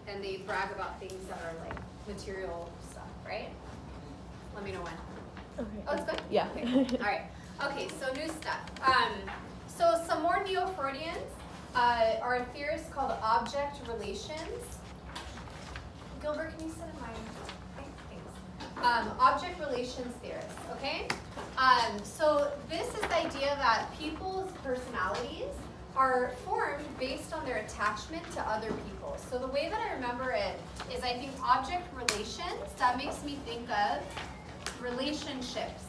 and they brag about things that are like material stuff, right? Let me know when. Okay. Oh, it's good? Yeah. Okay. All right. Okay, so new stuff. So some more Neo-Freudians are a theorist called object relations. Gilbert, can you sit in my thanks. Object relations theorists, okay? So this is the idea that people's personalities are formed based on their attachment to other people. So the way that I remember it is I think object relations, that makes me think of relationships.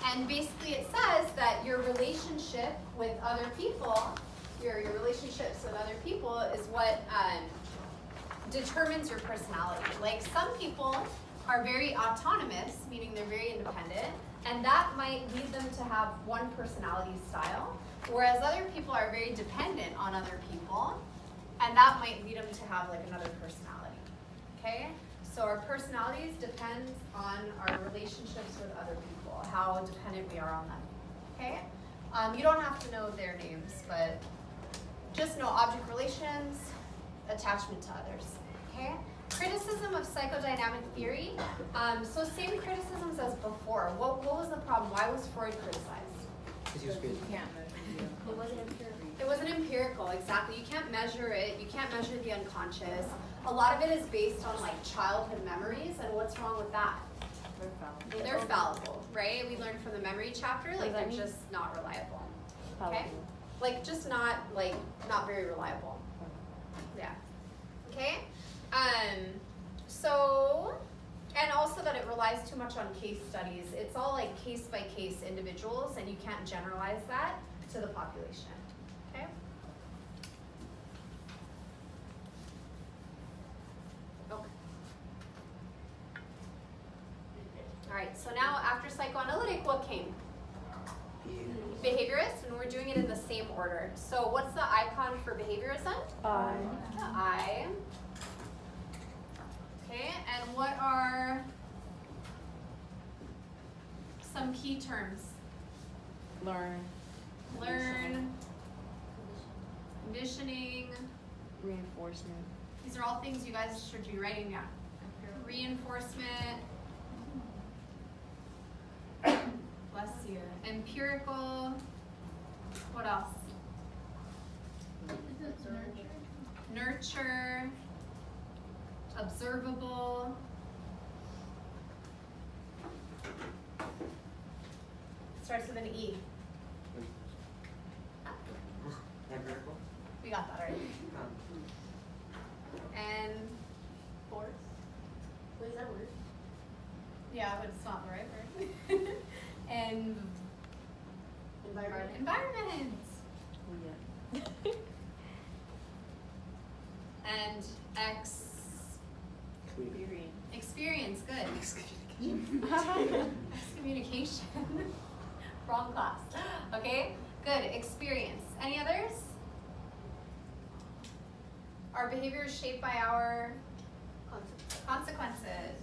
And basically it says that your relationship with other people, your relationships with other people is what determines your personality. Like some people are very autonomous, meaning they're very independent, and that might lead them to have one personality style, whereas other people are very dependent on other people, and that might lead them to have like another personality, okay? So our personalities depend on our relationships with other people, how dependent we are on them, okay? You don't have to know their names, but just know object relations, attachment to others, okay? Criticism of psychodynamic theory. So same criticisms as before. What was the problem? Why was Freud criticized? Because he was good. It wasn't empirical. It wasn't empirical, exactly. You can't measure it. You can't measure the unconscious. A lot of it is based on like childhood memories, and what's wrong with that? They're fallible, right? We learned from the memory chapter, like they're just not reliable. Okay? Like just not very reliable. Yeah. Okay? So, and also that it relies too much on case studies. It's all like case by case individuals, and you can't generalize that to the population. Okay? Okay. All right, so now after psychoanalytic, what came? Behaviorist, and we're doing it in the same order. So what's the icon for behaviorism? The I. Okay, and what are some key terms? Learn. Conditioning. Reinforcement. These are all things you guys should be writing down. Reinforcement. Bless you. Empirical. What else? Nurture. Observable. Starts with an E. Empirical? We got that already. And force. What is that word? Yeah, but it's not the right word. And environment. Oh, yeah. And experience. Good. Excommunication. Wrong class. Okay, good. Experience. Any others? Our behavior is shaped by our consequences.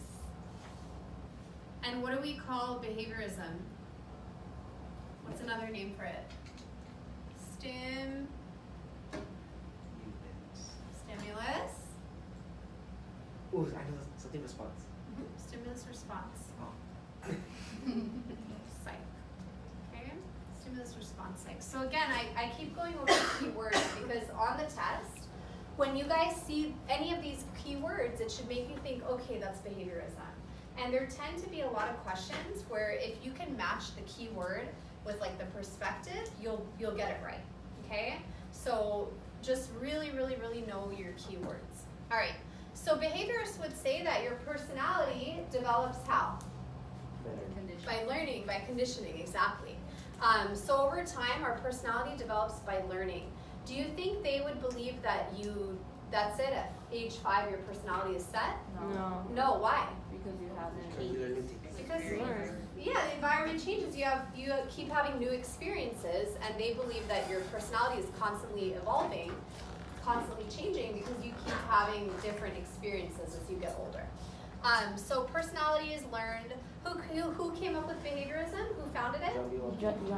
And what do we call behaviorism? What's another name for it? Stimulus. Oh, I know something response. Stimulus response. Oh. Psych. Okay? Stimulus response psych. So again, I keep going over the keywords because on the test, when you guys see any of these keywords, it should make you think, okay, that's behaviorism. And there tend to be a lot of questions where if you can match the keyword with like the perspective, you'll get it right. Okay? So just really, really, really know your keywords. All right. So behaviorists would say that your personality develops how? By learning, by conditioning, exactly. So over time, our personality develops by learning. Do you think they would believe that that's it, at age 5 your personality is set? No. No, why? Because you haven't. Because the environment changes. You keep having new experiences, and they believe that your personality is constantly evolving, constantly changing because you keep having different experiences as you get older. So personality is learned. Who came up with behaviorism? Who founded it?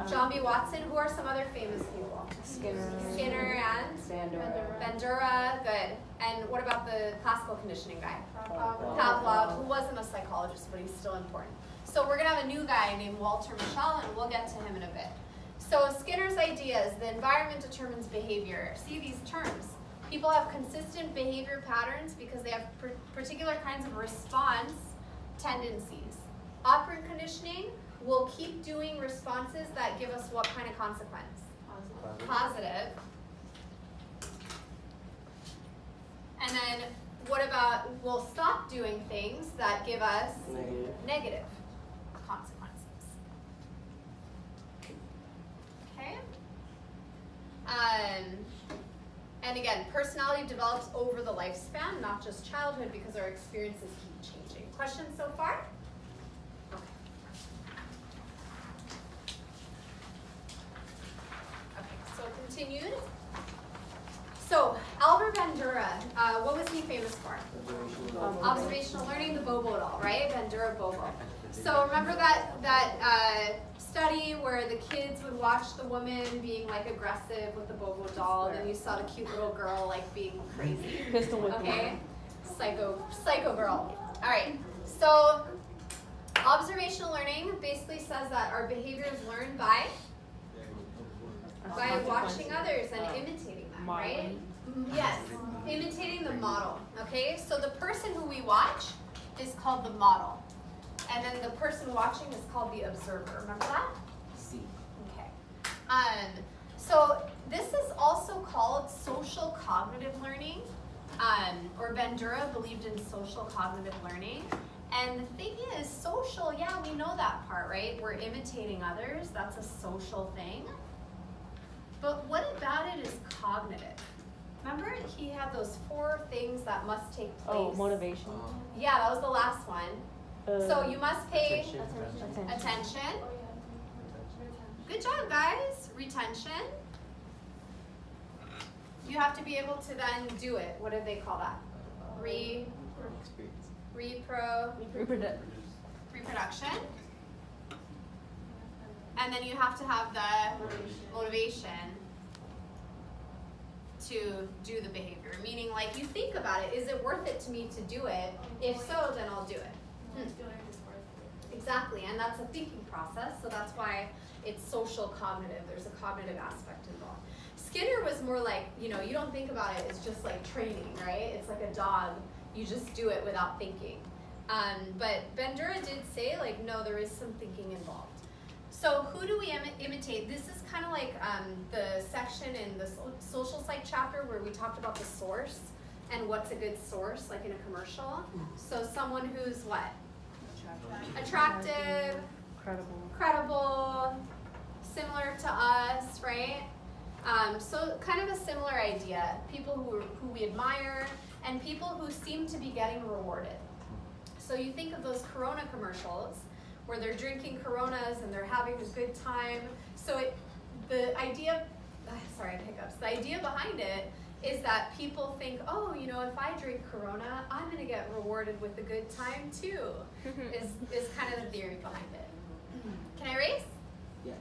John B. Watson. Who are some other famous people? Skinner And Bandura, good. And what about the classical conditioning guy? Pavlov, who wasn't a psychologist, but he's still important. So we're gonna have a new guy named Walter Mischel, and we'll get to him in a bit. So Skinner's ideas, the environment determines behavior. See these terms. People have consistent behavior patterns because they have particular kinds of response tendencies. Operant conditioning will keep doing responses that give us what kind of consequence? Positive. And then what about we'll stop doing things that give us negative consequences. Okay? And again, personality develops over the lifespan, not just childhood, because our experiences keep changing. Questions so far? Okay. Okay, so continued. So, Albert Bandura, what was he famous for? Observational learning, the Bobo doll, right? Bandura Bobo. So remember that study where the kids would watch the woman being like aggressive with the Bobo doll, and then you saw the cute little girl like being crazy. Okay? Psycho girl. All right. So observational learning basically says that our behavior is learned by watching others and imitating them, right? Yes, imitating the model. Okay, so the person who we watch is called the model, and then the person watching is called the observer. Remember that? See. Okay. So this is also called social cognitive learning, or Bandura believed in social cognitive learning. And the thing is, social, yeah, we know that part, right? We're imitating others. That's a social thing. But what about it is cognitive? Remember, he had those 4 things that must take place. Oh, motivation. Yeah, that was the last one. So you must pay Attention. Good job, guys. Retention. You have to be able to then do it. What did they call that? Reproduction. And then you have to have the motivation to do the behavior. Meaning, like, you think about it. Is it worth it to me to do it? If so, then I'll do it. Exactly, and that's a thinking process, so that's why it's social cognitive. There's a cognitive aspect involved. Skinner was more like, you don't think about it, it's just like training, right? It's like a dog, you just do it without thinking. But Bandura did say, like, no, there is some thinking involved. So who do we imitate? This is kind of like the section in the social psych chapter where we talked about the source and what's a good source, like in a commercial. So someone who's what? Attractive, credible, similar to us, right? So kind of a similar idea. People who we admire and people who seem to be getting rewarded. So you think of those Corona commercials where they're drinking Coronas and they're having a good time. So the idea behind it is that people think, oh, if I drink Corona, I'm gonna get rewarded with a good time too, is kind of the theory behind it. Can I erase? Yes.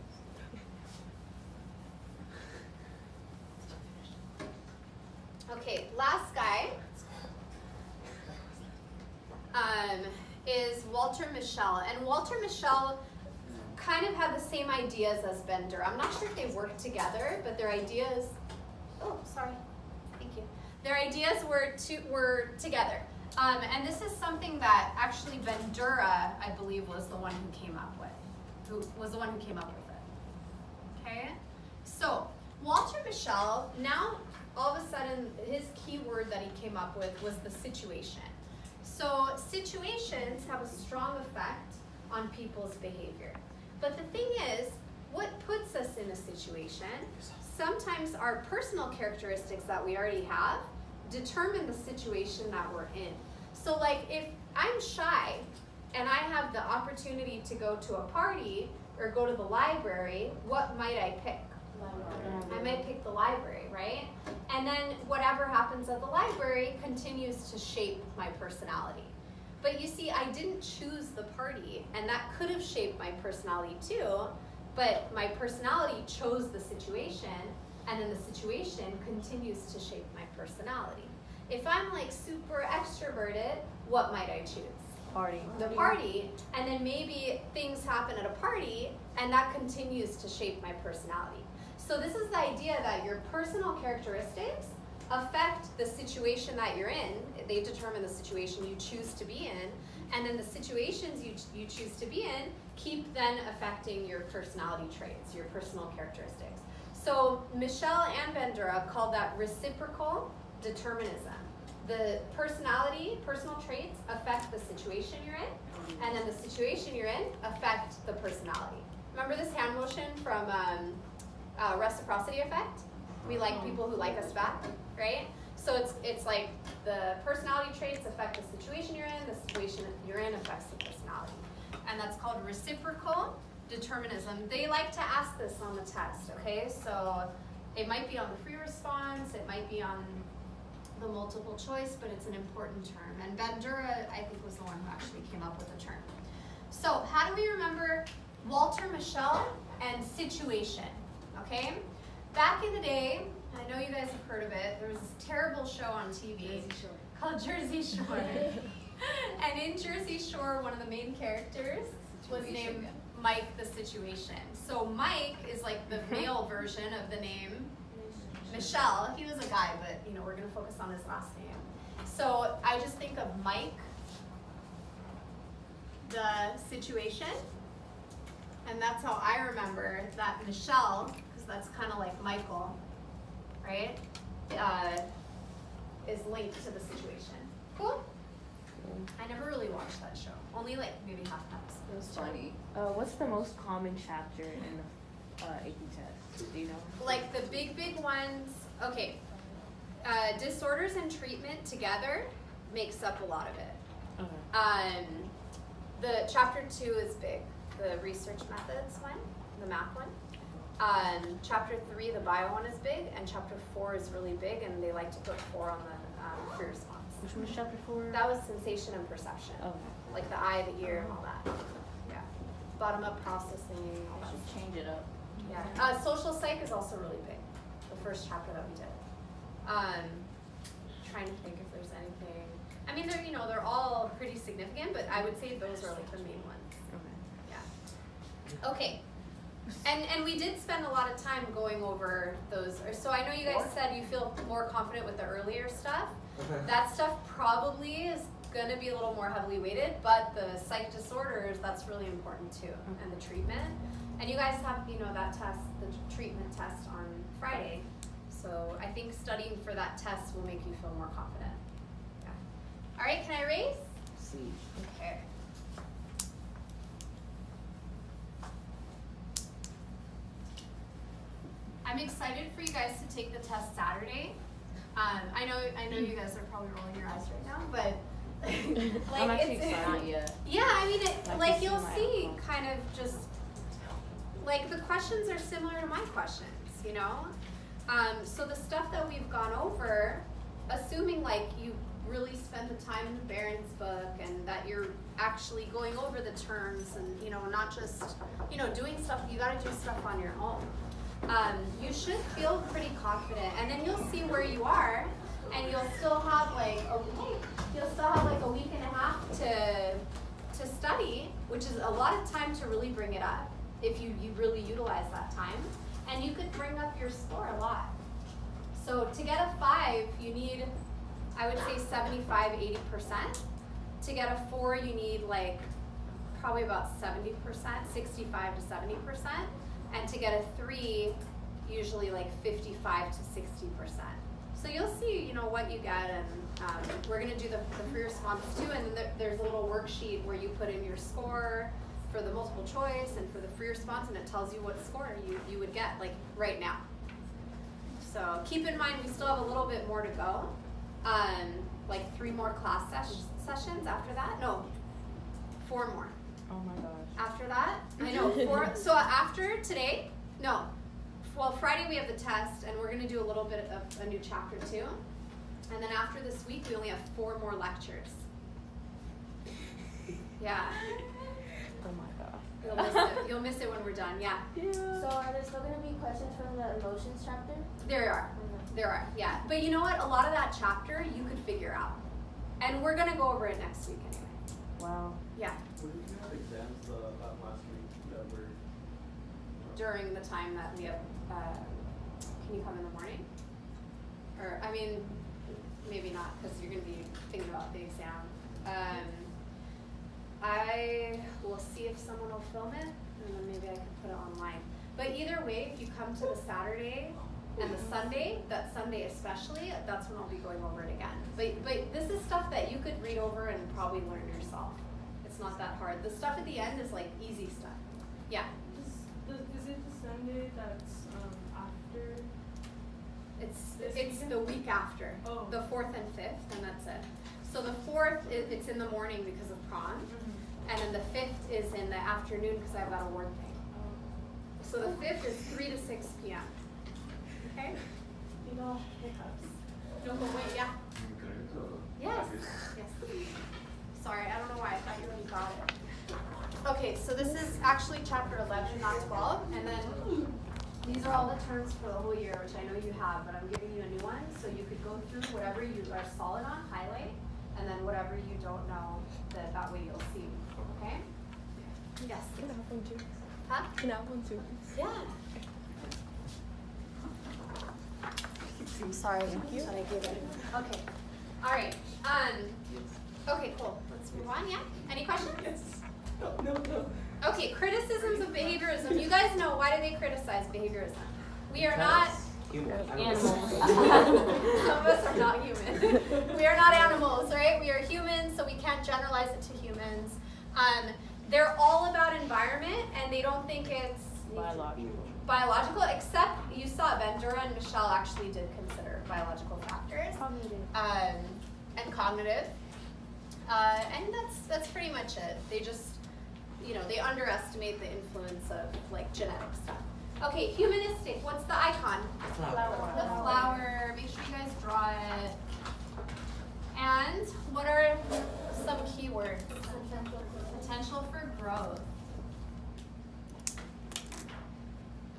Okay, last guy is Walter Mischel. And Walter Mischel kind of had the same ideas as Bender. I'm not sure if they worked together, but their ideas, their ideas were together. And this is something that actually Bandura, I believe, was the one who came up with it. Okay? So, Walter Mischel, now all of a sudden, his key word that he came up with was the situation. So, situations have a strong effect on people's behavior. But the thing is, what puts us in a situation, sometimes our personal characteristics that we already have determine the situation that we're in. So like if I'm shy and I have the opportunity to go to a party or go to the library, what might I pick? I might pick the library, right? And then whatever happens at the library continues to shape my personality. But you see, I didn't choose the party, and that could have shaped my personality too, but my personality chose the situation, and then the situation continues to shape my personality. If I'm like super extroverted, what might I choose? Party. The party, and then maybe things happen at a party, and that continues to shape my personality. So this is the idea that your personal characteristics affect the situation that you're in. They determine the situation you choose to be in, and then the situations you choose to be in keep then affecting your personality traits, your personal characteristics. So Michelle and Bandura called that reciprocal determinism. The personal traits affect the situation you're in, and then the situation you're in affect the personality. Remember this hand motion from reciprocity effect? We like people who like us back, right? So it's like the personality traits affect the situation you're in, the situation you're in affects the personality. And that's called reciprocal determinism. They like to ask this on the test, okay? So it might be on the free response, it might be on the multiple choice, but it's an important term. And Bandura, I think, was the one who actually came up with the term. So how do we remember Walter Mischel and situation, okay? Back in the day, I know you guys have heard of it, there was this terrible show on TV called Jersey Shore. And in Jersey Shore, one of the main characters was named Mike the Situation. So Mike is like the male version of the name Michelle. He was a guy, but you know, we're gonna focus on his last name. So I just think of Mike, the situation, and that's how I remember that Michelle, because that's kind of like Michael, right? Is linked to the situation. Cool? I never really watched that show. Only like maybe half an episode. It was funny. What's the most common chapter in the AP test? Do you know? Like the big ones, okay. Disorders and treatment together makes up a lot of it. Okay. The chapter 2 is big, the research methods one, the math one. Chapter 3, the bio one is big, and chapter 4 is really big, and they like to put 4 on the free response. Which one was chapter 4? That was sensation and perception. Okay. Like the eye, the ear, and all that. Yeah. Bottom up processing, all I that. should change it up. Yeah. Social psych is also really big. The first chapter that we did. Trying to think if there's anything. I mean, they're all pretty significant, but I would say those are like the main ones. Okay. Yeah. Okay. And we did spend a lot of time going over those. So I know you guys said you feel more confident with the earlier stuff. That stuff probably is going to be a little more heavily weighted, but the psych disorders, that's really important too, and the treatment. And you guys have, that test, the treatment test on Friday. So I think studying for that test will make you feel more confident. Yeah. All right, can I raise? See. Okay. I'm excited for you guys to take the test Saturday. I know you guys are probably rolling your eyes right now, but like I'm actually excited. Not yet. Yeah, I mean, like you'll see outcome. kind of just like the questions are similar to my questions, So the stuff that we've gone over, assuming like you really spend the time in the Barron's book and that you're actually going over the terms and not just doing stuff. You got to do stuff on your own. You should feel pretty confident, and then you'll see where you are, and you'll still have like a week and a half to study, which is a lot of time to really bring it up if you really utilize that time, and you could bring up your score a lot. So to get a 5, you need, I would say 75-80%. To get a 4, you need like probably about 70%, 65 to 70%. And to get a 3, usually like 55 to 60%. So you'll see, what you get, and we're gonna do the free response too, and then there's a little worksheet where you put in your score for the multiple choice and for the free response, and it tells you what score you would get, like right now. So keep in mind, we still have a little bit more to go, like 3 more class sessions after that. No, 4 more. Oh my gosh. After that, I know, 4, so after today, no, well, Friday we have the test, and we're going to do a little bit of a new chapter too, and then after this week, we only have 4 more lectures. Yeah. Oh my gosh. You'll miss it. You'll miss it when we're done. Yeah. So are there still gonna be questions from the emotions chapter? There are. There are. Yeah. But you know what? A lot of that chapter you could figure out, and we're gonna go over it next week anyway. Wow. Yeah. When did you have exams last week that were? During the time that we have, can you come in the morning? Or I mean, maybe not because you're gonna be thinking about the exam. I will see if someone will film it, and then maybe I can put it online. But either way, if you come to the Saturday and the Sunday, that Sunday especially, that's when I'll be going over it again. But this is stuff that you could read over and probably learn yourself. It's not that hard. The stuff at the end is like easy stuff. Yeah. Is it the Sunday that's after? It's the week after. Oh. The 4th and 5th, and that's it. So the 4th, it's in the morning because of prom, and then the 5th is in the afternoon because I have that award thing. So the 5th is 3 to 6 p.m. Okay? You know, hiccups. No, but wait, yeah. Yes. Yes. Sorry, I don't know why I thought you already got it. Okay, so this is actually chapter 11, not 12, and then these are all the terms for the whole year, which I know you have, but I'm giving you a new one, so you could go through whatever you are solid on, highlight, and then whatever you don't know, that way you'll see. Okay? Yes. Can I have one too? Huh? Can I have one too? Yeah. I'm sorry that I gave it. Okay. All right. Okay, cool. Let's move on. Yeah. Any questions? No. Okay. Criticisms of behaviorism. You guys know, why do they criticize behaviorism? We are not Human. Animals. some of us are not human. We are not animals, right? We are humans, so we can't generalize it to humans. They're all about environment, and they don't think it's biological, except you saw Bandura and Michelle actually did consider biological factors. And cognitive. And that's pretty much it. They just, they underestimate the influence of like genetic stuff. Okay, humanistic. What's the icon? Flower. The flower. Make sure you guys draw it. And what are some keywords? Potential for growth.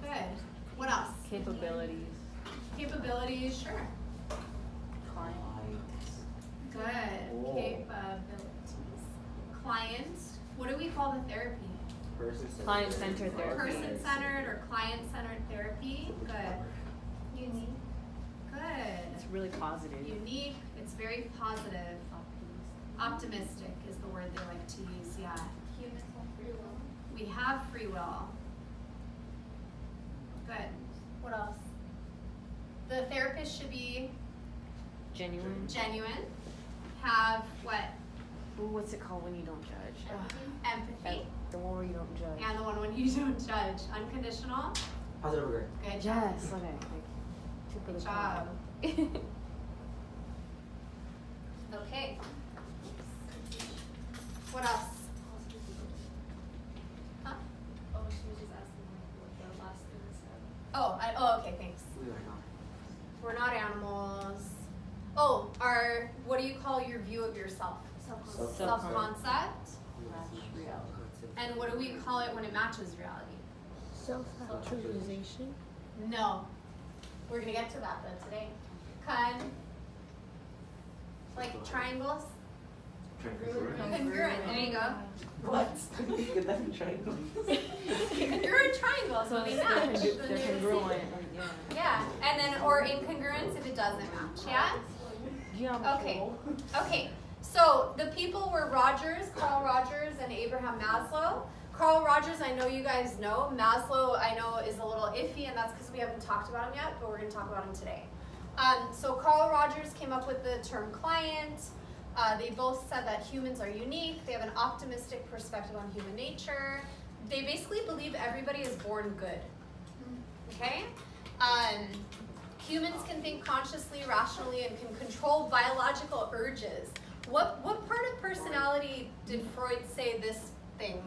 Good. What else? Capabilities. Capabilities, sure. Good. Oh. Capabilities. Client. What do we call the therapy? Client-centered therapy. Person-centered or client-centered therapy. Good. Unique. Good. It's really positive. Unique. It's very positive. Optimistic is the word they like to use. Yeah. Humans have free will. We have free will. Good. What else? The therapist should be Genuine. Have what? Ooh, what's it called when you don't judge? Empathy. The one where you don't judge. And the one when you don't judge. Unconditional. Positive regret. Good job. Yes. Okay. Good job. Okay. What else? Huh? Oh, she was just asking what the last thing said. Oh, okay, thanks. We are not. We're not animals. Oh, what do you call your view of yourself? Self-concept. Self-concept. And what do we call it when it matches reality? Self-actualization. No. We're gonna get to that though today. Like triangles? Congruent. There you go. What? Get that from triangle. Congruent triangles when they match. They're congruent. Yeah, and then or incongruence if it doesn't match. Yeah. Yeah. Okay. So the people were Carl Rogers, and Abraham Maslow. Carl Rogers, I know you guys know. Maslow, I know, is a little iffy, and that's because we haven't talked about him yet, but we're going to talk about him today. So Carl Rogers came up with the term client. They both said that humans are unique. They have an optimistic perspective on human nature. They basically believe everybody is born good. Okay? Humans can think consciously, rationally, and can control biological urges. What part of personality did Freud say this thing?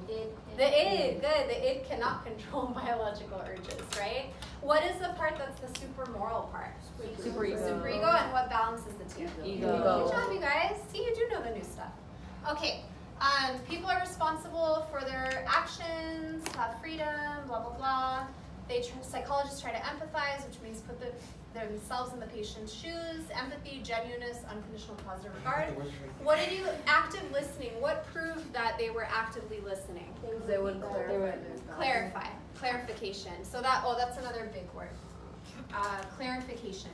The id, good. The id cannot control biological urges, right? What is the part that's the super moral part? Super ego. Super ego, and what balances the two? Ego. Good job, you guys. See, you do know the new stuff. Okay, People are responsible for their actions, have freedom, blah, blah, blah. Psychologists try to empathize, which means put themselves in the patient's shoes. Empathy, genuineness, unconditional positive regard. What did you, active listening, what proved that they were actively listening? They would Clarify, clarification. So that's another big word. Clarification.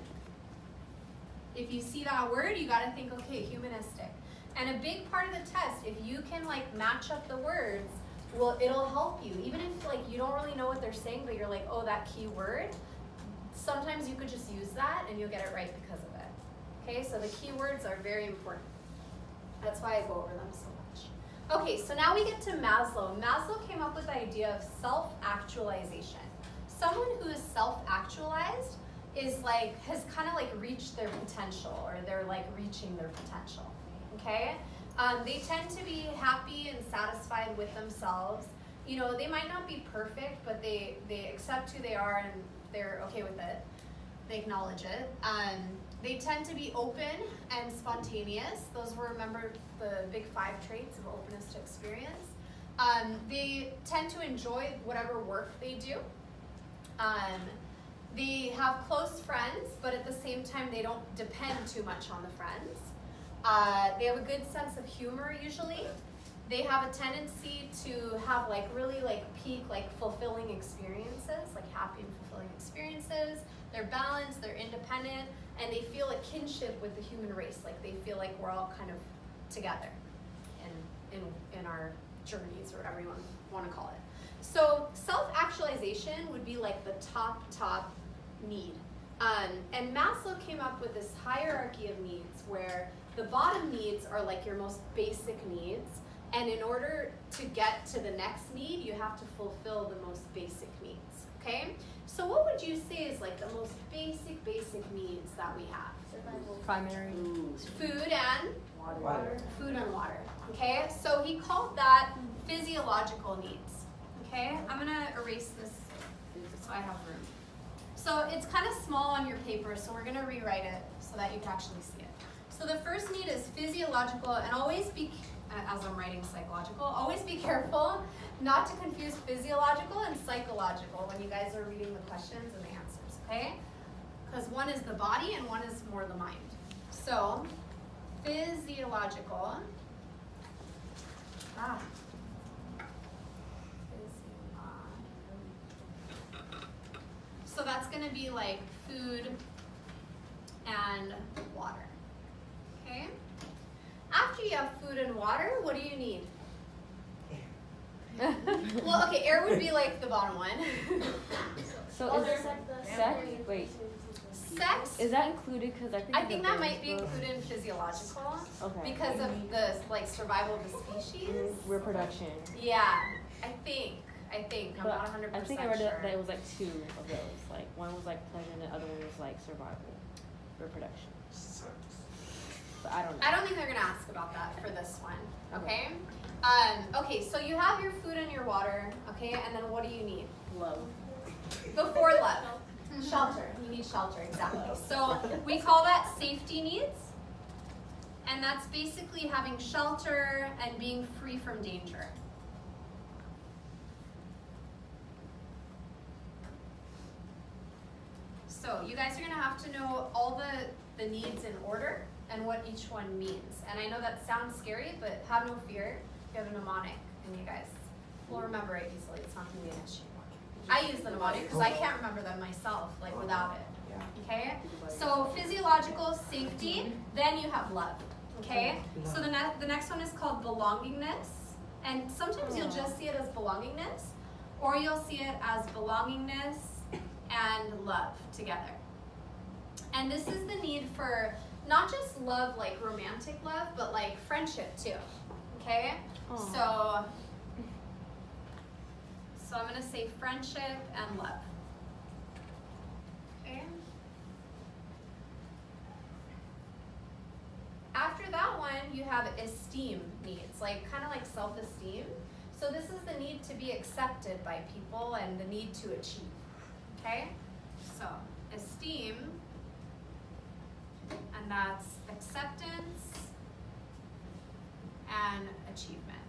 If you see that word, you gotta think, okay, humanistic. And a big part of the test, if you can like match up the words, well, it'll help you. Even if like you don't really know what they're saying, but you're like, oh, that key word, sometimes you could just use that and you'll get it right because of it. Okay, so the key words are very important. That's why I go over them so much. Okay, so now we get to Maslow. Maslow came up with the idea of self-actualization. Someone who is self-actualized is like, has kind of like reached their potential, or they're like reaching their potential, okay? They tend to be happy and satisfied with themselves. You know, they might not be perfect, but they accept who they are and they're okay with it. They acknowledge it. They tend to be open and spontaneous. Those were, remember, the big 5 traits of openness to experience. They tend to enjoy whatever work they do. They have close friends, but at the same time, they don't depend too much on the friends. They have a good sense of humor usually. They have a tendency to have like really like peak like fulfilling experiences, like happy and fulfilling experiences. They're balanced, they're independent, and they feel a kinship with the human race. Like they feel like we're all kind of together in our journeys, or whatever you want to call it. So self-actualization would be like the top need. And Maslow came up with this hierarchy of needs where the bottom needs are like your most basic needs, and in order to get to the next need, you have to fulfill the most basic needs, okay? So what would you say is like the most basic needs that we have? Primary. Food and Water. food and water, okay? So he called that physiological needs, okay? I'm gonna erase this so I have room. So it's kind of small on your paper, so we're gonna rewrite it so that you can actually see it. So the first need is physiological, and always be, as I'm writing psychological, always be careful not to confuse physiological and psychological when you guys are reading the questions and the answers, okay? Because one is the body and one is more the mind. So, physiological. So that's going to be like food and water. Okay? After you have food and water, what do you need? Well, okay, air would be like the bottom one. So is sex? Wait, Sex, is that included? Because I think that might be included in physiological Okay. because of the like survival of the species. Reproduction. Yeah, I think. I'm not 100% I think I read sure. that it was like 2 of those. Like one was like pleasure and the other one was like survival, reproduction. But I don't know. I don't think they're gonna ask about that for this one. Okay. Okay. So you have your food and your water. Okay, and then what do you need? Love. Before love, shelter. You need shelter, exactly. So we call that safety needs, and that's basically having shelter and being free from danger. So you guys are gonna have to know all the needs in order and what each one means. And I know that sounds scary, but have no fear. You have a mnemonic, and you guys will remember it easily. It's not gonna be an issue. I use the mnemonic because I can't remember them myself, like without it. Okay? So physiological safety, then you have love. Okay? So the next one is called belongingness. And sometimes you'll just see it as belongingness, or you'll see it as belongingness and love together. And this is the need for not just love, like romantic love, but like friendship too. Okay? So I'm gonna say friendship and love. Okay? After that one, you have esteem needs, like kind of like self-esteem. So this is the need to be accepted by people and the need to achieve. Okay? So esteem, and that's acceptance and achievement.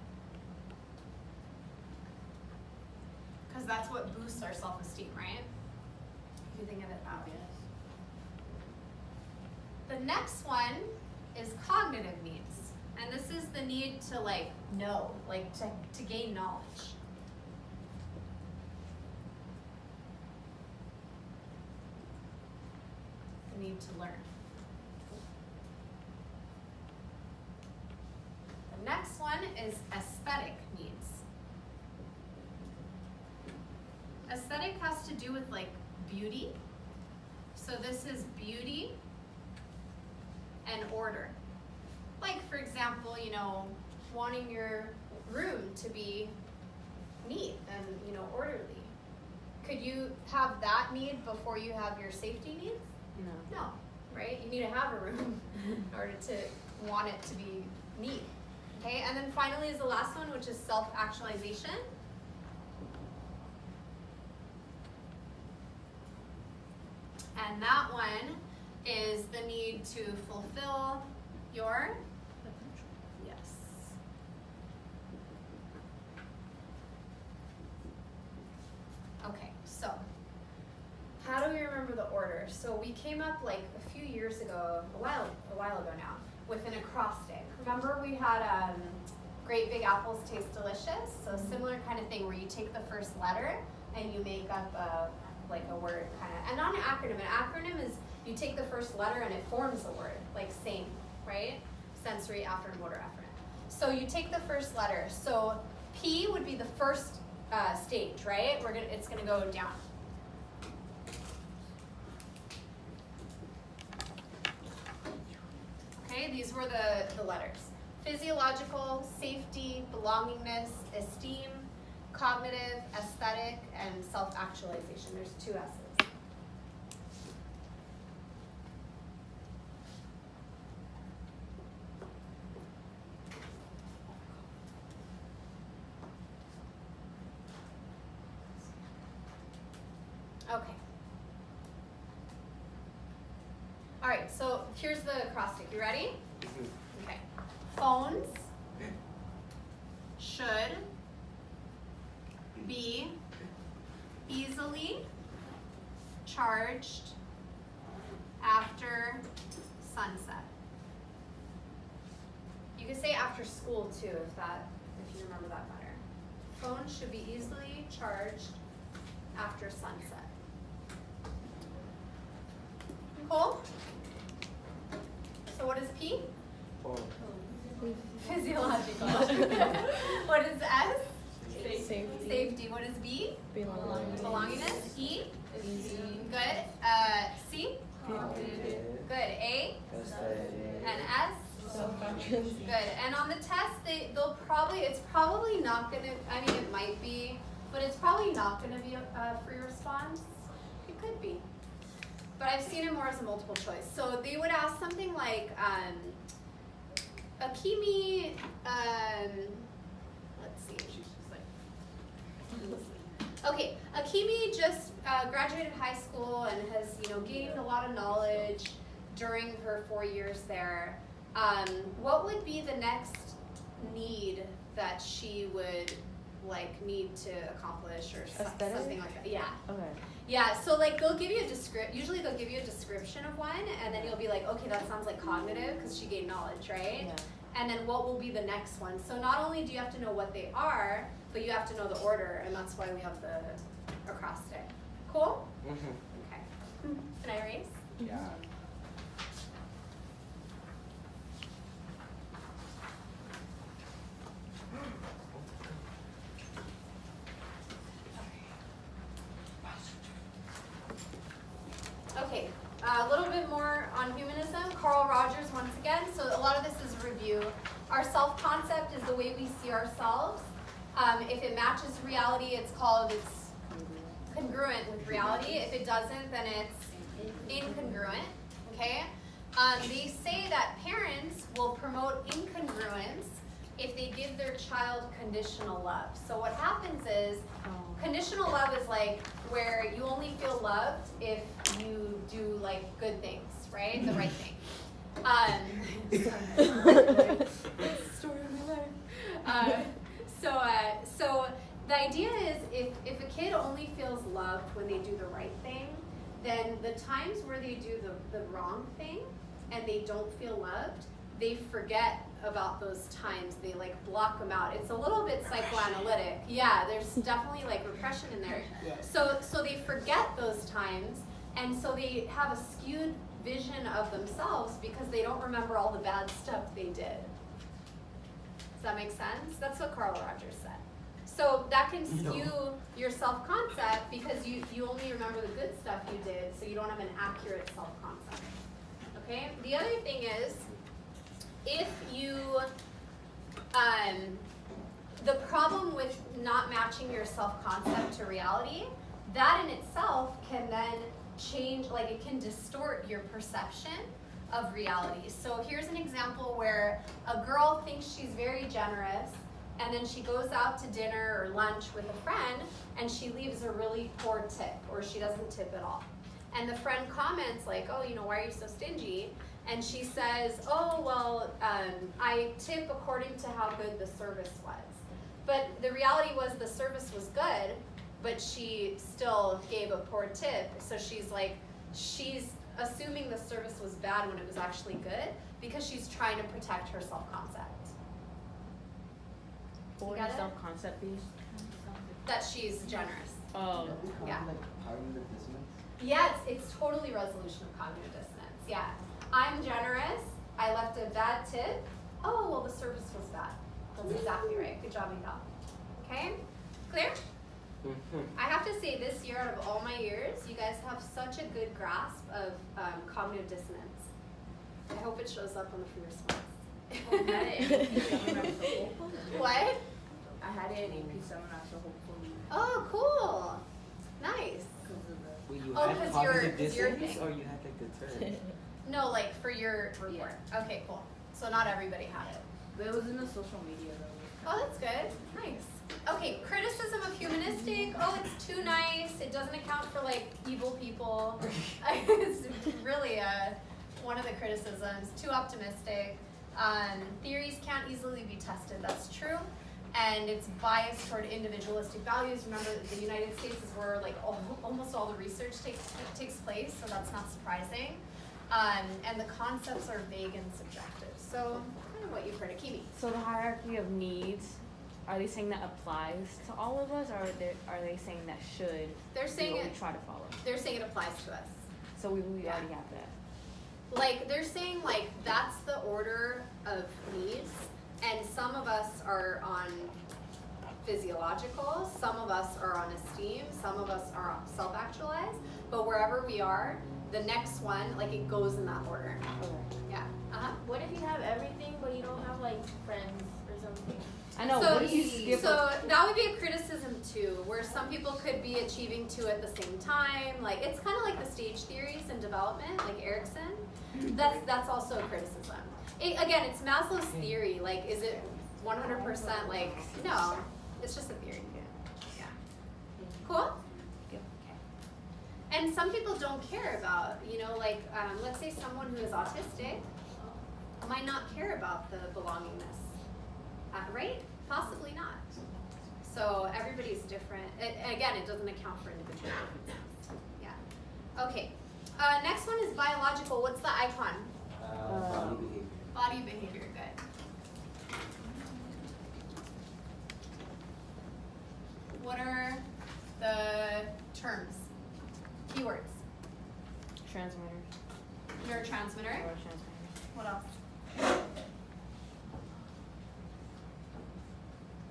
Because that's what boosts our self-esteem, right? If you think of it that way. The next one is cognitive needs. And this is the need to know, to gain knowledge. The need to learn. The next one is aesthetic needs. Aesthetic has to do with beauty. So this is beauty and order. For example, wanting your room to be neat and, orderly. Could you have that need before you have your safety needs? No, right? You need to have a room in order to want it to be neat. Okay, and then finally is the last one, which is self-actualization. And that one is the need to fulfill your yes. Okay, so how do we remember the order? So we came up a few years ago, a while ago now, with an acrostic. Remember we had Great Big Apples Taste Delicious? So similar kind of thing where you take the first letter and you make up a word kind of, and not an acronym. An acronym is you take the first letter and it forms a word, same, right? Sensory, afferent, motor, efferent. So you take the first letter. So P would be the first stage, right? It's gonna go down. Okay, these were the letters. Physiological, safety, belongingness, esteem, cognitive, aesthetic, and self-actualization. There's 2 S's. Okay. All right, so here's the acrostic. You ready? Okay. Phones should be easily charged after sunset. You can say after school too if you remember that better. Phones should be easily charged after sunset. Cool? So what is P? Physiological. What is S? Safety. What is B? Belongingness. E? Good. C? Good. A? And S? Good. And on the test, it's probably not gonna, it might be, but it's probably not gonna be a free response. It could be. But I've seen it more as a multiple choice. So they would ask something like, Akimi, let's see. Okay, Akimi just graduated high school and has, gained a lot of knowledge during her 4 years there. What would be the next need that she would need to accomplish or something like that? Yeah. Okay. Yeah, so they'll give you a usually they'll give you a description of one, and then you'll be like, okay, that sounds like cognitive because she gained knowledge, right? Yeah. And then what will be the next one? So not only do you have to know what they are, but you have to know the order, and that's why we have the acrostic. Cool? Okay. Can I erase? Yeah. Okay, a little bit more on humanism. Carl Rogers once again. So a lot of this is review. Our self-concept is the way we see ourselves. If it matches reality, it's congruent with reality. If it doesn't, then it's incongruent. Okay. They say that parents will promote incongruence if they give their child conditional love. So what happens is, conditional love is where you only feel loved if you do good things, right? The right thing. Story of my life. the times where they do the wrong thing and they don't feel loved, they forget about those times. They like block them out. It's a little bit psychoanalytic. Yeah, there's definitely like repression in there. Yeah. So they forget those times, and so they have a skewed vision of themselves because they don't remember all the bad stuff they did. Does that make sense? That's what Carl Rogers said. So that can skew your self-concept because you only remember the good stuff you did, so you don't have an accurate self-concept. Okay? The other thing is, if you, the problem with not matching your self-concept to reality, that in itself can then change, like it can distort your perception of reality. So here's an example where a girl thinks she's very generous, and then she goes out to dinner or lunch with a friend, and she leaves a really poor tip, or she doesn't tip at all. And the friend comments like, oh, why are you so stingy? And she says, oh, well, I tip according to how good the service was. But the reality was the service was good, but she still gave a poor tip. So she's assuming the service was bad when it was actually good because she's trying to protect her self-concept. What would your self-concept be? That she's generous. Oh. Yeah. Like cognitive dissonance? Yeah, it's totally resolution of cognitive dissonance. Yeah. I'm generous. I left a bad tip. Oh, well, the service was bad. That's exactly right. Good job, Miguel. Okay? Clear? I have to say, this year, out of all my years, you guys have such a good grasp of cognitive dissonance. I hope it shows up on the free response. What? I had it in AP seminar, so hopefully. Oh, cool. Nice. Wait, you Oh, had 'cause cognitive your dissonance, thing. or you had like the term? No, like for your report. Okay, cool. So not everybody had it. But it was in the social media though. Oh, that's good. Nice. Okay, criticism of humanistic. Oh, it's too nice. It doesn't account for like evil people. It's really one of the criticisms. Too optimistic. Theories can't easily be tested. That's true. And it's biased toward individualistic values. Remember that the United States is where like almost all the research takes place, so that's not surprising. And the concepts are vague and subjective. So kind of what you've heard of Kimi. So the hierarchy of needs, are they saying that applies to all of us, or are they saying that should They're saying be what it. we try to follow? They're saying it applies to us. So we Yeah. already have that. Like they're saying like that's the order of needs, and some of us are on physiological, some of us are on esteem, some of us are on self-actualized, but wherever we are, the next one, like it goes in that order. Okay. Yeah. What if you have everything but you don't have like friends or something? I know. So, what do you skip? so that would be a criticism too, where some people could be achieving two at the same time. Like it's kind of like the stage theories in development, like Erickson. That's also a criticism. Again, it's Maslow's theory. Like, is it 100% like no? It's just a theory. Yeah. Cool. And some people don't care about, like, let's say someone who is autistic might not care about the belongingness, right? Possibly not. So everybody's different. Again, it doesn't account for individual differences. Yeah. Okay. Next one is biological. What's the icon? Body behavior. Body behavior. Good. What are the terms? Keywords. Transmitters. Neurotransmitter. Neurotransmitters. What else?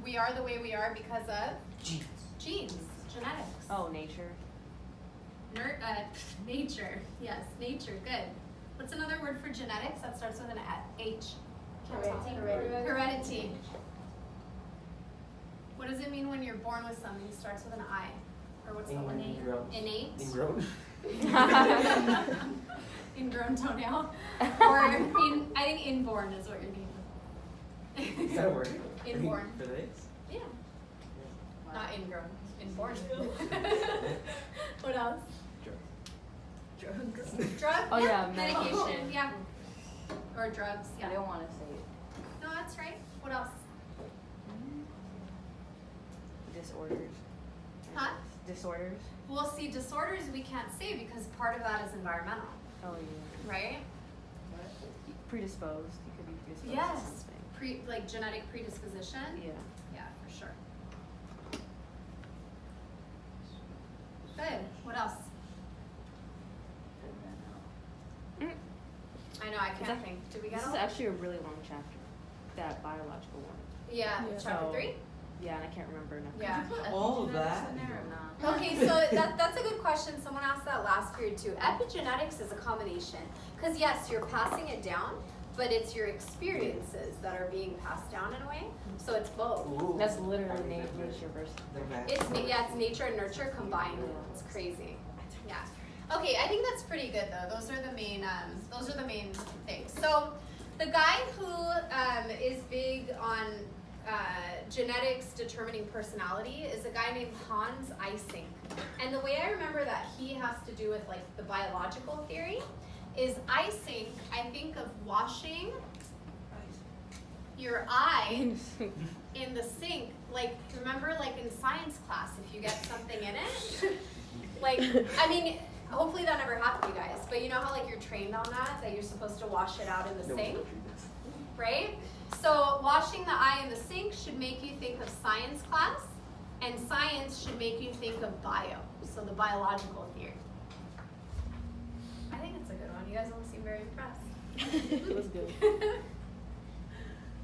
We are the way we are because of Genes. genes, genetics. Oh, nature. Nature. Yes, nature. Good. What's another word for genetics that starts with an H? Heredity. What does it mean when you're born with something that starts with an I? Or what's the one? Innate. Ingrown. Ingrown toenail. Or I think inborn is what you're meaning. Is that a word? Inborn. For this? Yeah. Not ingrown. Inborn. What else? Drugs. Drug? Oh, yeah, medication. Yeah. Or drugs. I Yeah. don't want to say it. No, that's right. What else? Disorders. Huh? disorders. Well, see, disorders we can't say because part of that is environmental, Oh yeah. right? Predisposed. You could be predisposed to Yes. something. Like genetic predisposition. Yeah. Yeah, for sure. Good. What else? I know, I can't that- think. Did we get This all? is actually a really long chapter. That biological one. Yeah, Yeah. chapter So- 3? Yeah, and I can't remember enough. Yeah. All Epigenetics that? in there or not? Okay, so that's a good question. Someone asked that last period too. Epigenetics is a combination. Because yes, you're passing it down, but it's your experiences that are being passed down in a way. So it's both. Ooh. That's literally nature versus. It's nature and nurture combined. It's crazy. Yeah. Okay, I think that's pretty good though. Those are the main things. So the guy who is big on genetics determining personality is a guy named Hans Eysenck. And the way I remember that he has to do with like the biological theory is Eysenck, I think of washing your eye in the sink. Like, remember like in science class, if you get something in it? Like, I mean, hopefully that never happened to you guys, but you know how like you're trained on that you're supposed to wash it out in the sink, right? So washing the eye in the sink should make you think of science class, and science should make you think of bio, so the biological theory. I think it's a good one. You guys don't seem very impressed. It was good.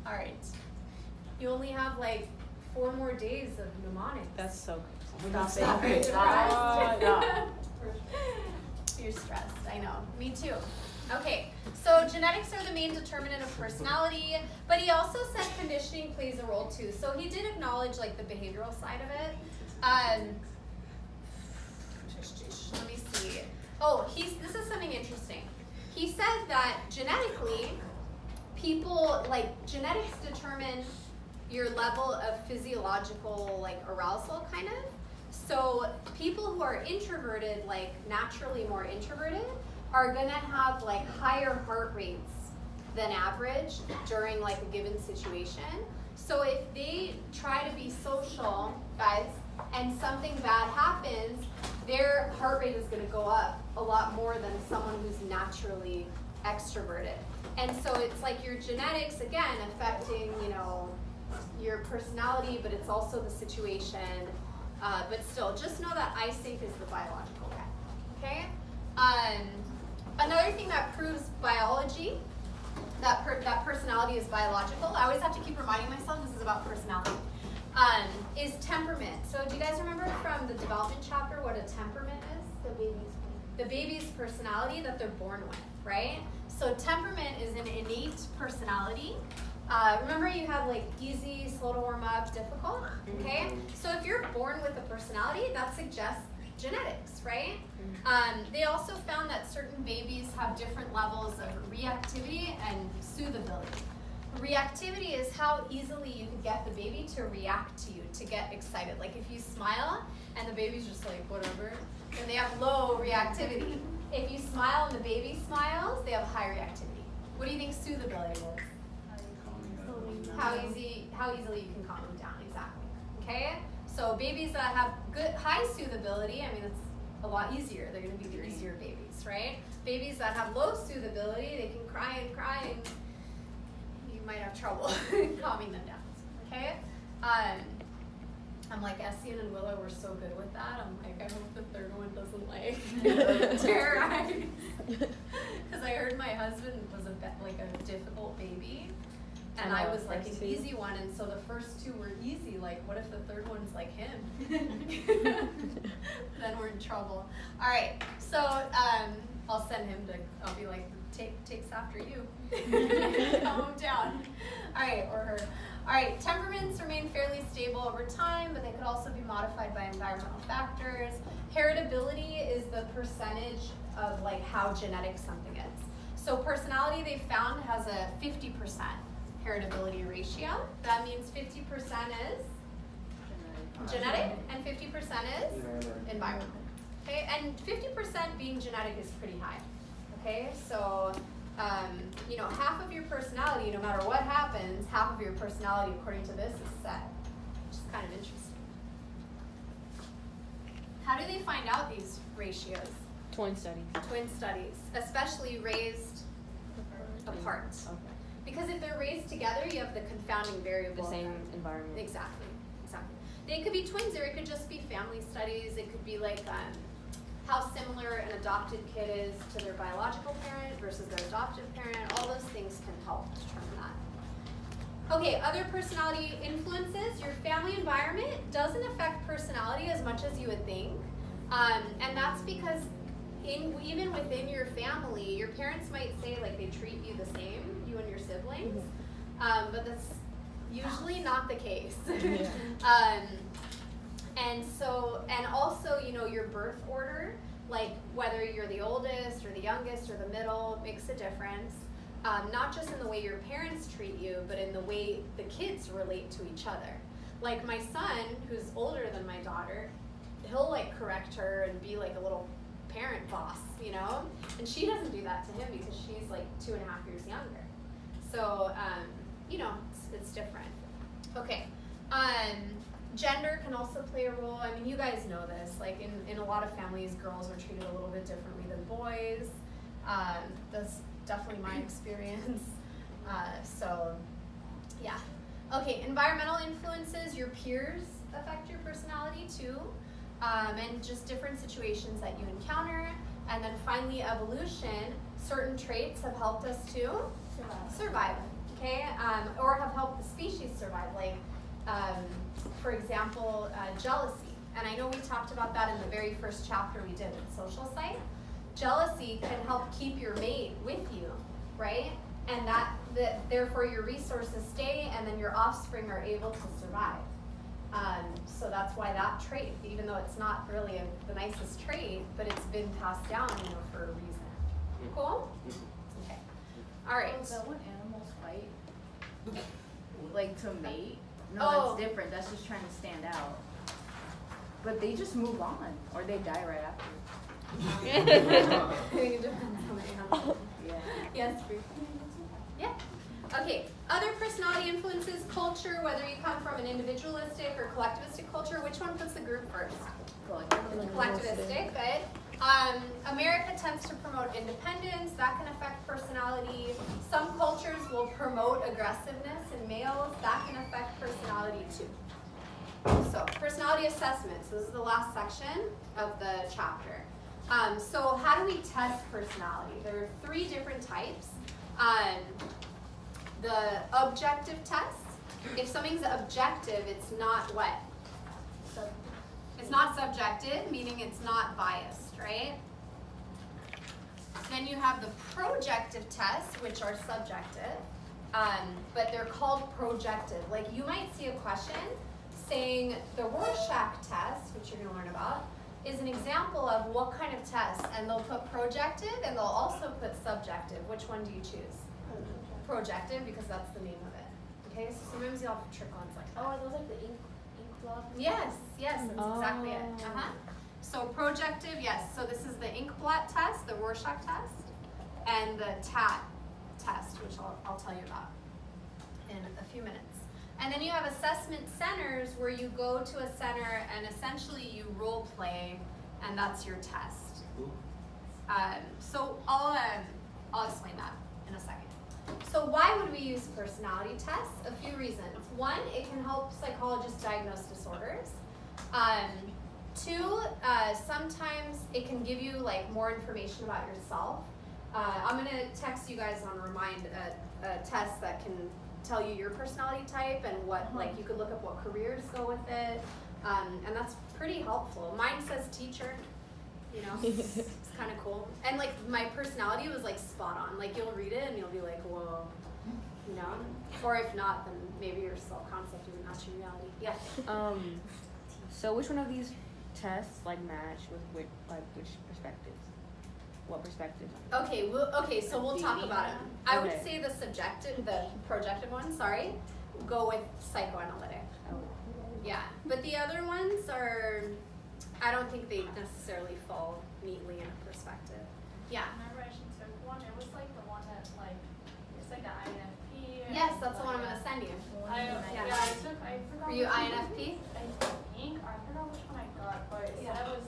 All right. You only have like 4 more days of mnemonics. That's so Stop it. it. Stop it. You're stressed, I know. Me too. Okay, so genetics are the main determinant of personality, but he also said conditioning plays a role too. So he did acknowledge like the behavioral side of it. Let me see. Oh, this is something interesting. He said that genetically, genetics determine your level of physiological like arousal kind of. So people who are introverted, like naturally more introverted, are gonna have like higher heart rates than average during like a given situation. So if they try to be social, guys, and something bad happens, their heart rate is gonna go up a lot more than someone who's naturally extroverted. And so it's like your genetics, again, affecting, your personality, but it's also the situation. But still, just know that Eysenck is the biological guy, okay? Another thing that proves biology, that personality is biological, I always have to keep reminding myself this is about personality, is temperament. So do you guys remember from the development chapter what a temperament is? The baby's personality that they're born with, right? So temperament is an innate personality. Remember you have like easy, slow to warm up, difficult, okay? So if you're born with a personality, that suggests genetics, right? They also found that certain babies have different levels of reactivity and soothability. Reactivity is how easily you can get the baby to react to you, to get excited. Like if you smile and the baby's just like, whatever, then they have low reactivity. If you smile and the baby smiles, they have high reactivity. What do you think soothability is? How easily you can calm them down, exactly. Okay? So babies that have high soothability, I mean, it's a lot easier. They're going to be the easier babies, right? Babies that have low soothability, they can cry and cry, and you might have trouble calming them down. Okay? I'm like, Essien and Willow were so good with that. I'm like, I hope the third one doesn't like terrorize. Because I heard my husband was a difficult baby. And I was like an easy one, and so the first 2 were easy. Like, what if the third one's like him? Then we're in trouble. All right, so I'll send him I'll be like, takes after you. Calm him down. All right, or her. All right, temperaments remain fairly stable over time, but they could also be modified by environmental factors. Heritability is the percentage of like how genetic something is. So personality they found has a 50% heritability ratio. That means 50% is genetic and 50% is environment. Okay, and 50% being genetic is pretty high. Okay, so half of your personality, no matter what happens, half of your personality according to this is set, which is kind of interesting. How do they find out these ratios? Twin studies. Twin studies, especially raised apart. Okay. Because if they're raised together, you have the confounding variable. The same effect. environment. Exactly. They could be twins, or it could just be family studies. It could be like how similar an adopted kid is to their biological parent versus their adoptive parent. All those things can help determine that. Okay, other personality influences. Your family environment doesn't affect personality as much as you would think. And that's because even within your family, your parents might say like they treat you the same, you and your siblings, but that's usually not the case. And also, you know, your birth order, like whether you're the oldest or the youngest or the middle, makes a difference. Not just in the way your parents treat you, but in the way the kids relate to each other. Like my son, who's older than my daughter, he'll like correct her and be like a little parent boss, you know? And she doesn't do that to him because she's like 2.5 years younger. So, you know, it's different. Okay. Gender can also play a role. I mean, you guys know this. Like in a lot of families, girls are treated a little bit differently than boys. That's definitely my experience. So, yeah. Okay, environmental influences, your peers affect your personality too. And just different situations that you encounter. And then finally, evolution. Certain traits have helped us to survive. Okay, or have helped the species survive. Like, for example, jealousy. And I know we talked about that in the very first chapter we did in social psych. Jealousy can help keep your mate with you, right? And therefore your resources stay, and then your offspring are able to survive. So that's why that trait, even though it's not really the nicest trait, but it's been passed down, you know, for a reason. Cool? Okay. All right. Is that when animals fight? Like to mate? No, Oh. that's different. That's just trying to stand out. But they just move on, or they die right after. It depends on the animal. Yeah. Yes, Bree. Yeah. Okay. Other personality influences, culture, whether you come from an individualistic or collectivistic culture. Which one puts the group first? Collectivistic, good. America tends to promote independence. That can affect personality. Some cultures will promote aggressiveness in males. That can affect personality too. So, personality assessments. This is the last section of the chapter. So, how do we test personality? There are 3 different types. The objective test. If something's objective, it's not what? It's not subjective, meaning it's not biased, right? Then you have the projective tests, which are subjective, but they're called projective. Like you might see a question saying the Rorschach test, which you're going to learn about, is an example of what kind of test, and they'll put projective and they'll also put subjective. Which one do you choose? Projective, because that's the name of it. Okay, so sometimes you'll have trick ones like that. Oh, are those like the ink blot? Yes, that's exactly it. So projective, yes. So this is the ink blot test, the Rorschach test, and the TAT test, which I'll tell you about in a few minutes. And then you have assessment centers where you go to a center and essentially you role play, and that's your test. So I'll explain that in a second. So why would we use personality tests? A few reasons. 1, it can help psychologists diagnose disorders. 2, sometimes it can give you like more information about yourself. I'm gonna text you guys on Remind a test that can tell you your personality type and what like you could look up what careers go with it, and that's pretty helpful. Mine says teacher. You know, it's kind of cool. And like my personality was like spot on. Like you'll read it and you'll be like, whoa, you know. Or if not, then maybe your self-concept isn't matching reality. Yeah. So which one of these tests like match with which perspectives? What perspectives? Okay. So we'll talk about it. I would say the projective one. Sorry, go with psychoanalytic. Oh. Yeah, but the other ones are. I don't think they necessarily fall neatly in a perspective. Yeah. Whenever I took one, it was like the one that like, it's like the INFP. Yes, that's the one I'm going to send you. I forgot. Were you INFP? I think, I forgot which one I got, but it said I was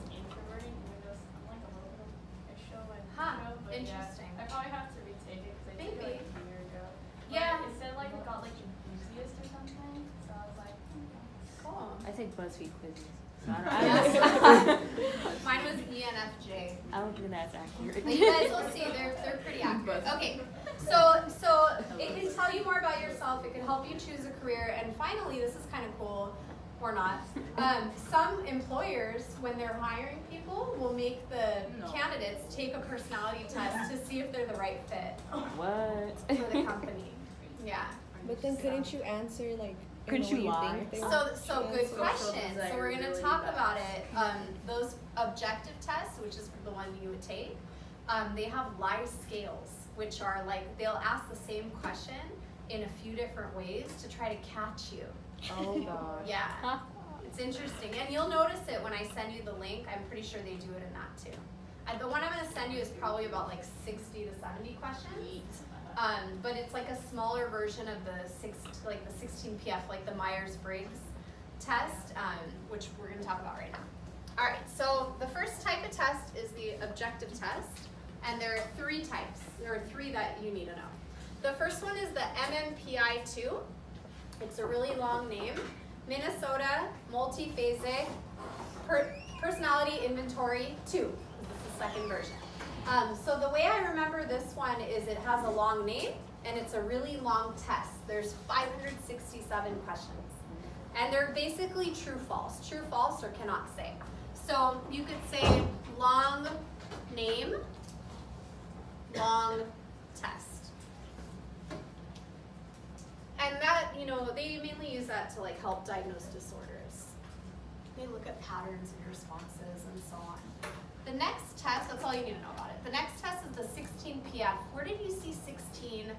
take BuzzFeed quizzes. So I don't, Mine was ENFJ. I don't think that's accurate. But you guys will see, they're pretty accurate. Okay, so it can tell you more about yourself. It can help you choose a career. And finally, this is kind of cool, or not. Some employers, when they're hiring people, will make the candidates take a personality test to see if they're the right fit What? for the company. Yeah. But then couldn't you answer like in Couldn't a way you lie? think they So should good answer? question. So we're gonna talk about it. Those objective tests, which is the one you would take, they have lie scales, which are like they'll ask the same question in a few different ways to try to catch you. Oh gosh. Yeah, it's interesting, and you'll notice it when I send you the link. I'm pretty sure they do it in that too. The one I'm gonna send you is probably about like 60 to 70 questions. But it's like a smaller version of the 16 PF, like the Myers-Briggs test, which we're going to talk about right now. All right, so the first type of test is the objective test, and there are 3 types. There are 3 that you need to know. The first one is the MMPI-2. It's a really long name. Minnesota Multiphasic Personality Inventory 2. This is the second version. So the way I remember this one is it has a long name and it's a really long test. There's 567 questions. And they're basically true-false. True-false or cannot say. So you could say long name, long test. And that, they mainly use that to like help diagnose disorders. They look at patterns in responses and so on. The next test, that's all you need to know about it. The next test is the 16 PF. Where did you see 16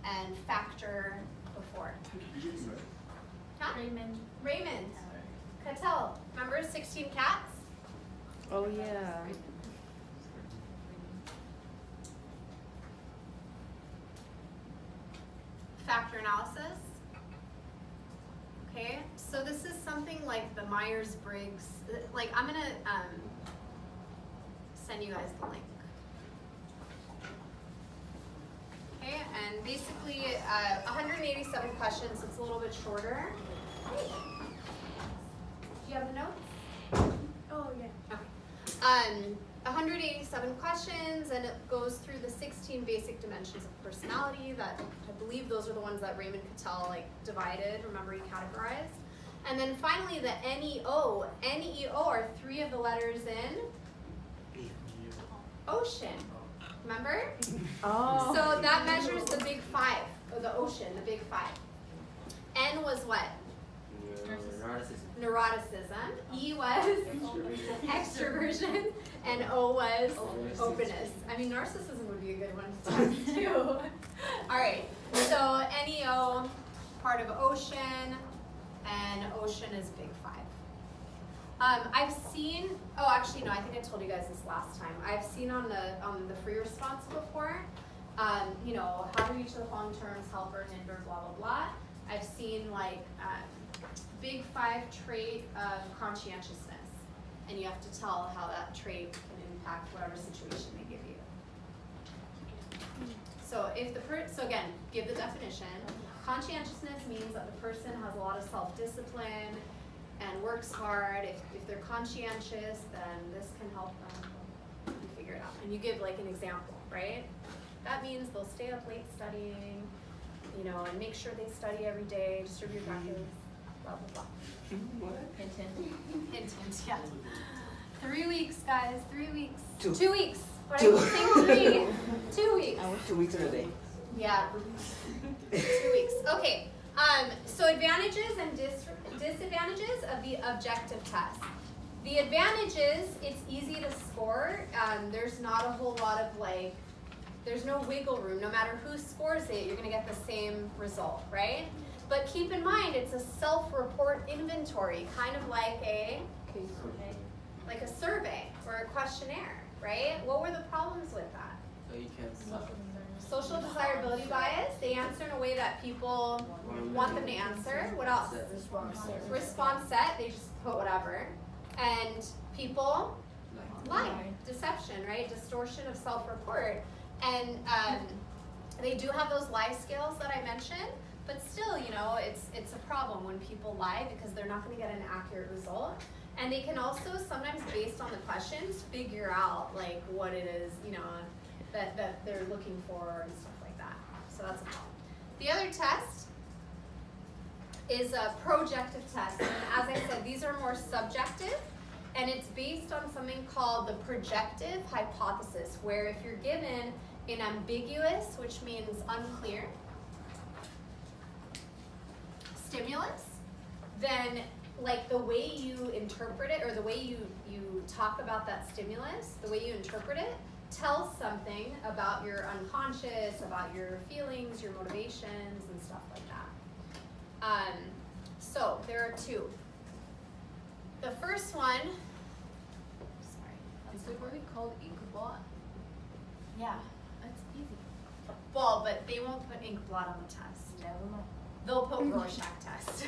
and factor before? Huh? Raymond. Cattell. Remember 16 cats? Oh yeah. Factor analysis. Okay, so this is something like the Myers-Briggs. Like I'm gonna send you guys the link. Okay, and basically 187 questions. It's a little bit shorter. Do you have the notes? Oh, yeah. Okay. 187 questions, and it goes through the 16 basic dimensions of personality that I believe those are the ones that Raymond Cattell divided, remember he categorized. And then finally the NEO. NEO are 3 of the letters in ocean. Remember? Oh. So that measures the big 5, or the ocean, the big 5. N was what? Neuroticism. E was extroversion, and O was openness. I mean, narcissism would be a good one to test too. All right, so NEO, part of ocean, and ocean is big 5. I've seen, actually no, I think I told you guys this last time. I've seen on the free response before, how to reach the following terms, helper, hinder, blah, blah, blah. I've seen like, big 5 trait of conscientiousness, and you have to tell how that trait can impact whatever situation they give you. So so again, give the definition. Conscientiousness means that the person has a lot of self-discipline and works hard. If they're conscientious, then this can help them figure it out. And you give like an example, right? That means they'll stay up late studying, and make sure they study every day, distribute practice. Blah, blah, blah. What? Intent, yeah. 3 weeks, guys, 3 weeks. 2. 2 weeks. What Two. I keep saying 3. 2 weeks. 2 weeks in a day. Yeah. 2 weeks. Okay. So advantages and disadvantages of the objective test. The advantages, it's easy to score. There's not a whole lot of there's no wiggle room. No matter who scores it, you're gonna get the same result, right? But keep in mind, it's a self-report inventory, kind of like a survey or a questionnaire, right? What were the problems with that? So you can Social desirability bias. They answer in a way that people want them to answer. What else? Response set. They just put whatever. And people lie. Deception, right? Distortion of self-report. And they do have those lie scales that I mentioned. But still, you know, it's a problem when people lie because they're not going to get an accurate result. And they can also sometimes, based on the questions, figure out like what it is, you know, that they're looking for and stuff like that. So that's a problem. The other test is a projective test. And as I said, these are more subjective. And it's based on something called the projective hypothesis, where if you're given an ambiguous, which means unclear, stimulus, then like the way you interpret it, or the way you talk about that stimulus, the way you interpret it, tells something about your unconscious, about your feelings, your motivations, and stuff like that. So there are two. The first one, Is it really called Inkbot? yeah, That's easy. well, but they won't put ink blot on the test. Never mind. They'll put Rorschach test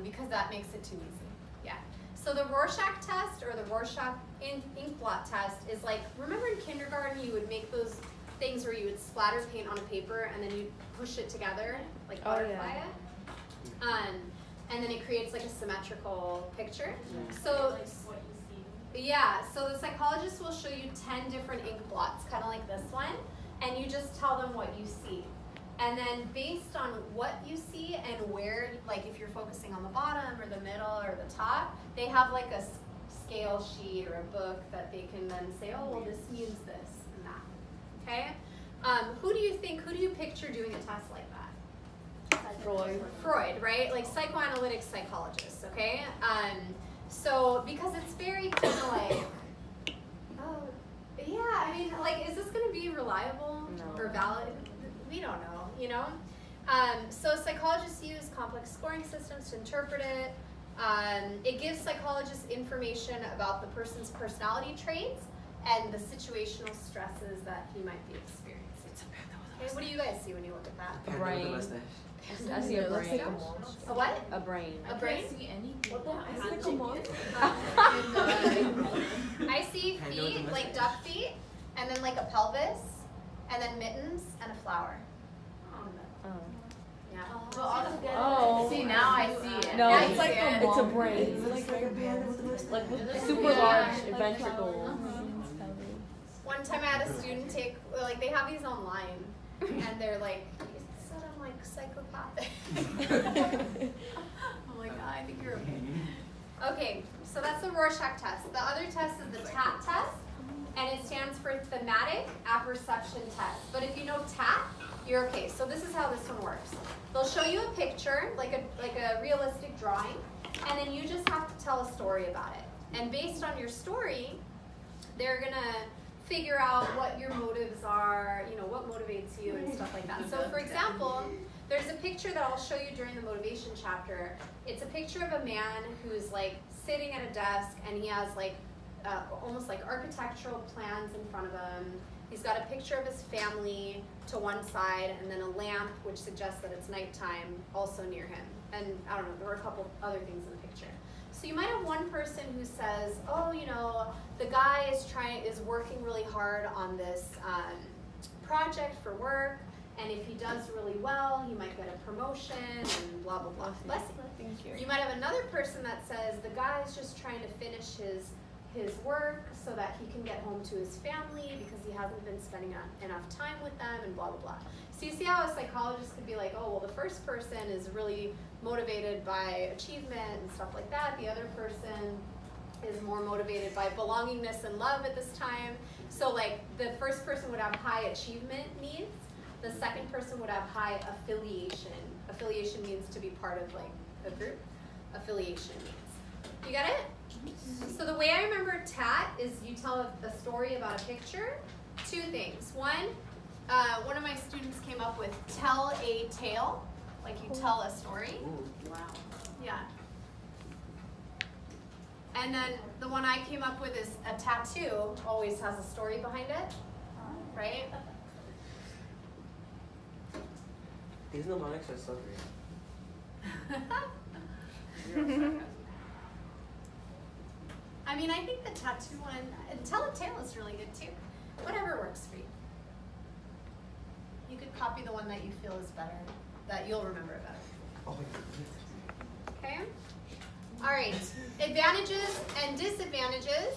because that makes it too easy. Yeah. So the Rorschach test or the Rorschach ink blot test is like, remember in kindergarten you would make those things where you would splatter paint on a paper and then you push it together, like butterfly it? And then it creates like a symmetrical picture. So Like what you see. yeah, so the psychologist will show you 10 different ink blots, kind of like this one, and you just tell them what you see. And then based on what you see and where, like if you're focusing on the bottom or the middle or the top, they have like a scale sheet or a book that they can then say, oh, well, this means this and that. Okay? Who do you picture doing a test like that? Freud, right? Like psychoanalytic psychologists, okay? So because it's very kind of like, oh, yeah, I mean, like, is this going to be reliable or valid? We don't know, you know? So psychologists use complex scoring systems to interpret it. It gives psychologists information about the person's personality traits and the situational stresses that he might be experiencing. Okay, what do you guys see when you look at that? Panda with a mustache. I see a It looks brain. like a monster. A what? A brain. A brain? See anything. What the heck? It's like a monster. I see Panda with a feet, like mustache. duck feet, and then like a pelvis, and then mittens and a flower. Oh. Yeah. But all together. Oh. See, now I see it. No, Now it's you like see it. it's a brain. Like a panda with a mustache. Like with Yeah. super large ventricles. One time I had a student take, like they have these online, and they're like, you said I'm like psychopathic. I'm like, I think you're okay. Okay, so that's the Rorschach test. The other test is the TAT test, and it stands for Thematic Apperception Test. But if you know TAT, you're okay. So this is how this one works. They'll show you a picture, like a realistic drawing, and then you just have to tell a story about it. And based on your story, they're gonna figure out what your motives are, you know, what motivates you and stuff like that. So for example, there's a picture that I'll show you during the motivation chapter. It's a picture of a man who's like sitting at a desk and he has like almost like architectural plans in front of him. He's got a picture of his family to one side and then a lamp which suggests that it's nighttime also near him. And I don't know, there were a couple other things in the picture. So you might have one person who says, oh, you know, the guy is working really hard on this project for work, and if he does really well, he might get a promotion and blah, blah, blah. Bless you. Thank you. You might have another person that says the guy is just trying to finish his work so that he can get home to his family because he hasn't been spending enough time with them and blah, blah, blah. So you see how a psychologist could be like, oh, well, the first person is really motivated by achievement and stuff like that. The other person is more motivated by belongingness and love at this time. So like the first person would have high achievement needs. The second person would have high affiliation. Affiliation means to be part of like a group. Affiliation means. You got it? So the way I remember TAT is you tell a story about a picture. Two things. One of my students came up with tell a tale. Like you tell a story. Ooh. Wow. Yeah. And then the one I came up with is a tattoo always has a story behind it, right? These mnemonics are so great. I mean, I think the tattoo one, tell a tale is really good too. Whatever works for you. You could copy the one that you feel is better. that you'll remember better. Oh my God. Okay? All right. Advantages and disadvantages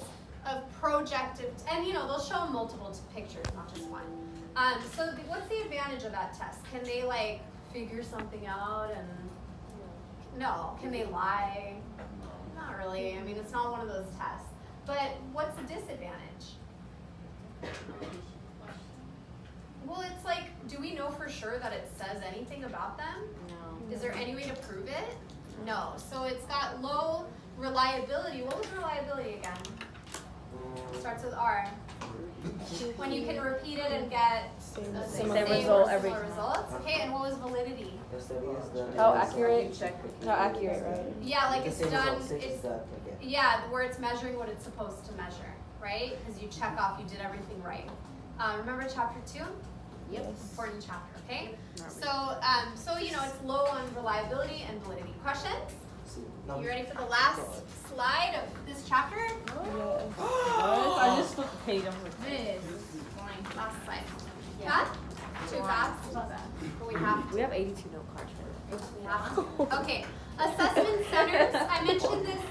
of projective, and they'll show multiple pictures, not just one. So what's the advantage of that test? Can they like figure something out and no? Can they lie? Not really. I mean, it's not one of those tests. But what's the disadvantage? Well, it's like, do we know for sure that it says anything about them? No. Is there any way to prove it? No. So it's got low reliability. What was reliability again? Starts with R. When you can repeat it and get the same result or every similar time. results. Okay, and what was validity? How accurate? How accurate, right? Yeah, like it's done. It's that, Yeah, where it's measuring what it's supposed to measure, right? Because you check off you did everything right. Remember chapter 2? Yep. Important chapter, okay? So, it's low on reliability and validity. Questions? You ready for the last slide of this chapter? I just flipped the page. I'm like, This. Last slide. Huh? Too fast? But we have to. we have 82 note cards for it. We have to. Okay. Assessment centers. I mentioned this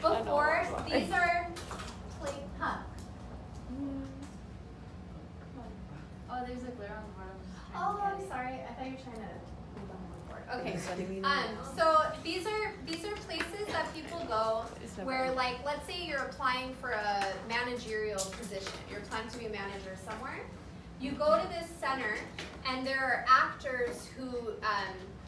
before. These are Oh, there's a glare on the bottom. Oh, I'm sorry. I thought you were trying to move on the board. Okay. So these are places that people go where, like, let's say you're applying for a managerial position. You're applying to be a manager somewhere. You go to this center, and there are actors who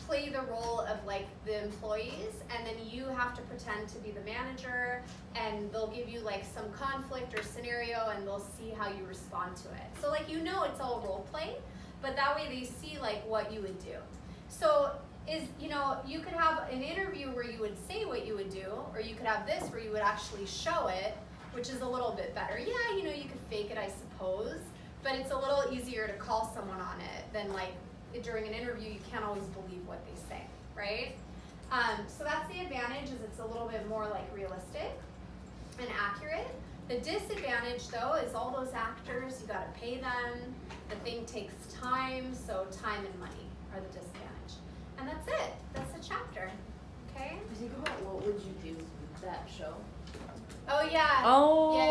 play the role of like the employees, and then you have to pretend to be the manager, and they'll give you like some conflict or scenario, and they'll see how you respond to it. So like it's all role play, but that way they see like what you would do. So you could have an interview where you would say what you would do, or you could have this where you would actually show it, which is a little bit better. Yeah, you could fake it, I suppose, but it's a little easier to call someone on it than like during an interview. You can't always believe what they say, right? So that's the advantage, is it's a little bit more like realistic and accurate. The disadvantage though is all those actors, you gotta pay them, the thing takes time, so time and money are the disadvantage. And that's it, that's the chapter, okay? Think about what would you do with that show? Oh yeah. Oh. Yeah.